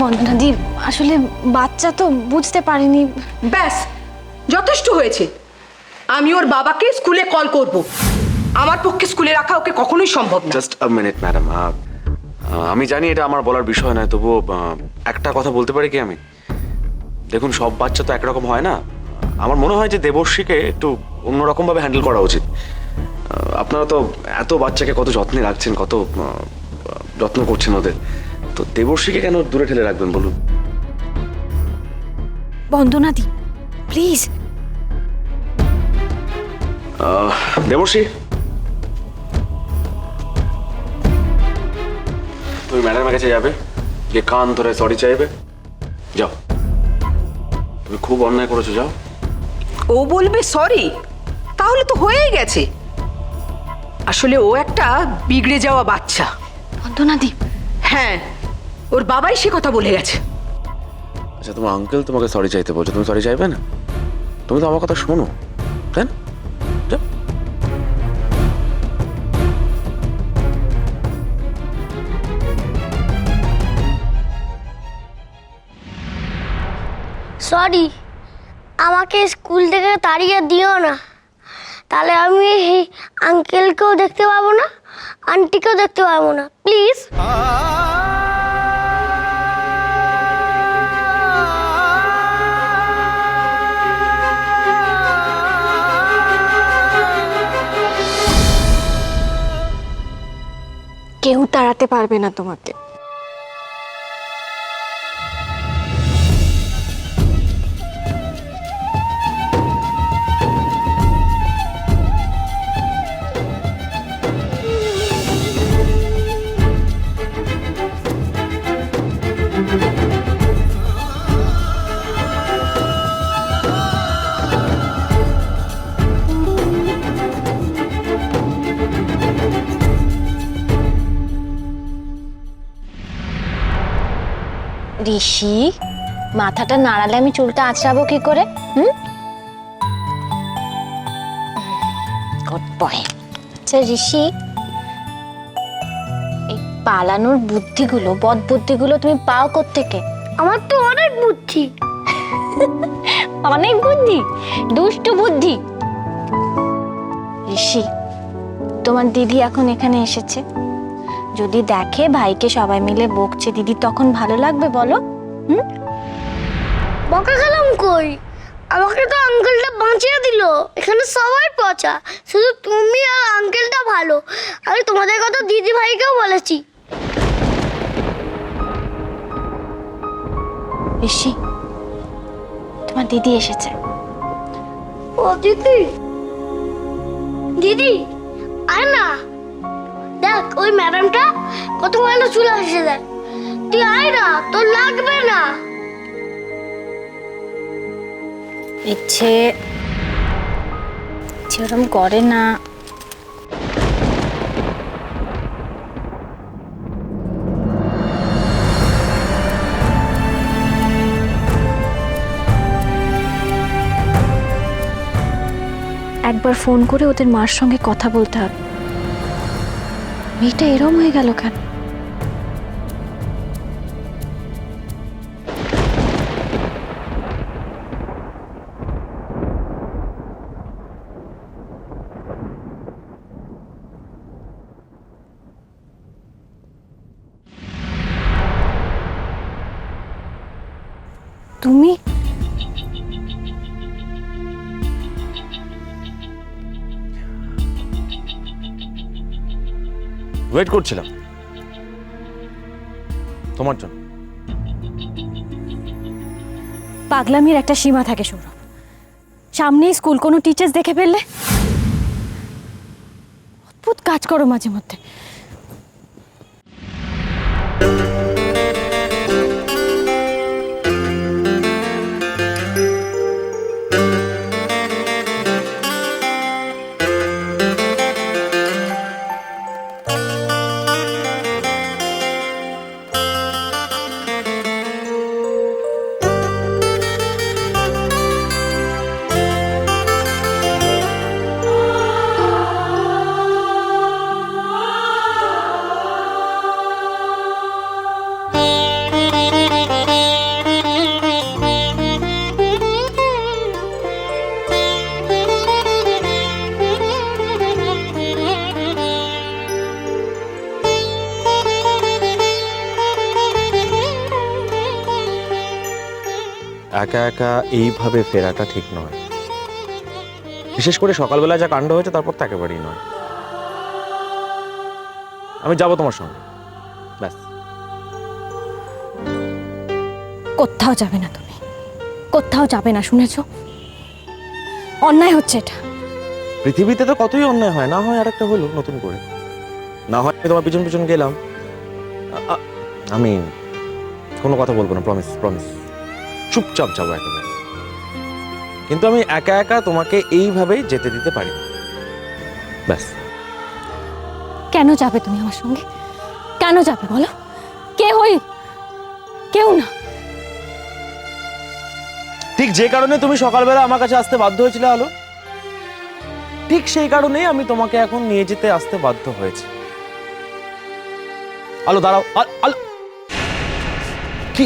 বন্দনাদি, আসলে বাচ্চা তো বুঝতে পারেনি। ব্যাস, যথেষ্ট হয়েছে। আমি ওর বাবাকে স্কুলে কল করব। আমার পক্ষে স্কুলে রাখা ওকে কখনোই সম্ভব না। জাস্ট আ মিনিট ম্যাডাম, আমি জানি এটা আমার বলার বিষয় নয়, তবুও একটা কথা বলতে পারি কি আমি? দেখুন, সব বাচ্চা তো একরকম হয় না। আমার মনে হয় যে দেবর্ষীকে একটু অন্যরকম ভাবে হ্যান্ডেল করা উচিত। আপনারা তো এত বাচ্চাকে কত যত্নে রাখছেন, কত যত্ন করছেন ওদের, তো দেবর্ষীকে কেন দূরে ঠেলে রাখবেন বলুন? বন্দনাদি, প্লিজ। দেবর্ষী, তুমি ম্যাডামের কাছে যাবে, গিয়ে কান ধরে সরি চাইবে। যাও, তুমি খুব অন্যায় করেছো, যাও। ও বলবে সরি? তাহলে তো হয়েই গেছে। আসলে ও একটা বিগড়ে যাওয়া বাচ্চা। বন্দনাদি, হ্যাঁ, ওর বাবাই সে কথা বলে গেছে। আচ্ছা, তোমার আঙ্কেল তোমাকে সরি চাইতে বলছো, তুমি সরি চাইবে না? তুমি তো আমার কথা শোনো, তাই না? যাও। সরি, আমাকে স্কুল থেকে তাড়িয়ে দিও না। তাহলে আমি আঙ্কেলকেও দেখতে পাবো না, আন্টিকেও দেখতে পাবো না, প্লিজ। কেউ তাড়াতে পারবে না তোমাকে। ঋষি, মাথাটা নাড়ালে আমি চুলটা আঁচড়াবো কি করে? Good boy. আচ্ছা ঋষি, এই পালানোর বুদ্ধিগুলো, বদ বুদ্ধিগুলো তুমি পাও কোত্থেকে? আমার তো অনেক বুদ্ধি। অনেক বুদ্ধি? দুষ্টু বুদ্ধি। ঋষি, তোমার দিদি এখন এখানে এসেছে, যদি দেখে ভাইকে সবাই মিলে বকছে দিদি, তখন ভালো লাগবে বলো? বকা খেলাম কই? আমাকে তো আঙ্কেলটা বাঁচিয়ে দিল। এখানে সবাই পচা, শুধু তুমি আর আঙ্কেলটা ভালো। আমি তোমাদের কথা দিদি ভাইকেও বলেছি। ঋষি, তোমার দিদি এসেছে। ও দিদি, দিদি আয় না, দেখ ওই ম্যাডামটা কত ভালো চুল আসে দেয়। তুই আয় না, তোর লাগবে না। ইচ্ছে ওরম করে না। একবার ফোন করে ওদের মার সঙ্গে কথা বলতে হবে। মেয়েটা এরম হয়ে গেল কেন? তুমি ওয়েট করছিলাম তোমার জন্য। পাগলামির একটা সীমা থাকে সৌরভ। সামনেই স্কুল, কোনো টিচার্স দেখে ফেললে অদ্ভুত কাজ করো মাঝে মধ্যে। একা একা এইভাবে ফেরাটা ঠিক নয়, বিশেষ করে সকালবেলা যা কাণ্ড হয়েছে তারপর তো একেবারেই নয়। আমি যাবো তোমার সঙ্গে, ব্যাস। কোথাও যাবে না তুমি, কোথাও যাবে না, শুনেছো? অন্যায় হচ্ছে এটা। পৃথিবীতে তো কতই অন্যায় হয়, না হয় আর একটা হলো নতুন করে, না হয় আমি তোমার পিছন পিছন গেলাম। আমি কোনো কথা বলবো না, প্রমিস প্রমিস, চুপচাপ যাবো একেবারে। কিন্তু আমি একা একা তোমাকে এইভাবেই যেতে দিতে পারি না, ব্যাস। কেন যাবে তুমি আমার সঙ্গে? কেন যাবে বলো? কে হই? কেউ না। ঠিক যে কারণে তুমি সকালবেলা আমার কাছে আসতে বাধ্য হয়েছিলে আলো, ঠিক সেই কারণেই আমি তোমাকে এখন নিয়ে যেতে আসতে বাধ্য হয়েছে। আলো দাঁড়াও, আলো কি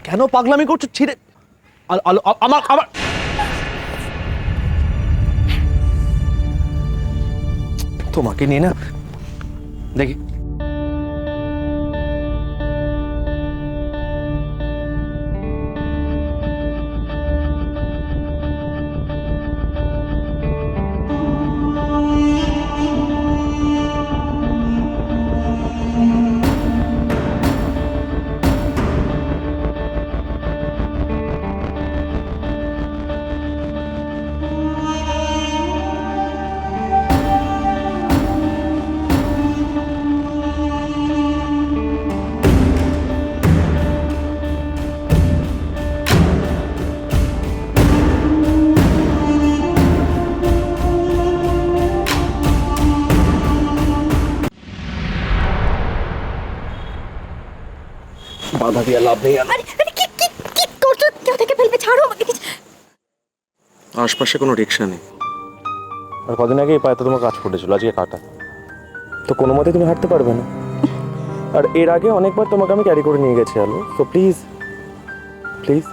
কেন পাগলামি করছো? ছিঁড়ে আলো আমার আমার তোমাকে নিয়ে না দেখি। বাধা দিয়ে লাভ নেই। কি করছো? কেউ থেকে ফেলবে, ছাড়ো আমাকে। আশপাশে কোনো রিক্সা নেই, আর কদিন আগে এই পায়ে তো তোমার কাজ পড়েছিল, আজকে কাটা, তো কোনো মতে তুমি হাঁটতে পারবে না। আর এর আগে অনেকবার তোমাকে আমি ক্যারি করে নিয়ে গেছি আলো, তো প্লিজ প্লিজ।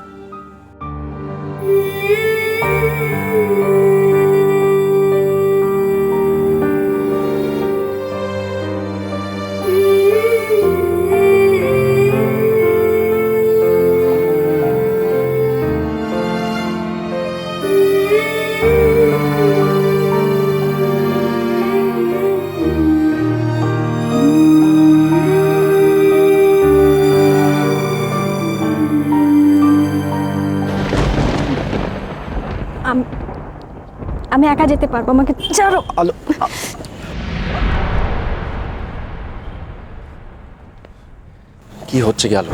আমি একা যেতে পারবো, আমাকে ছাড়ো। আলো কি হচ্ছে কি আলো?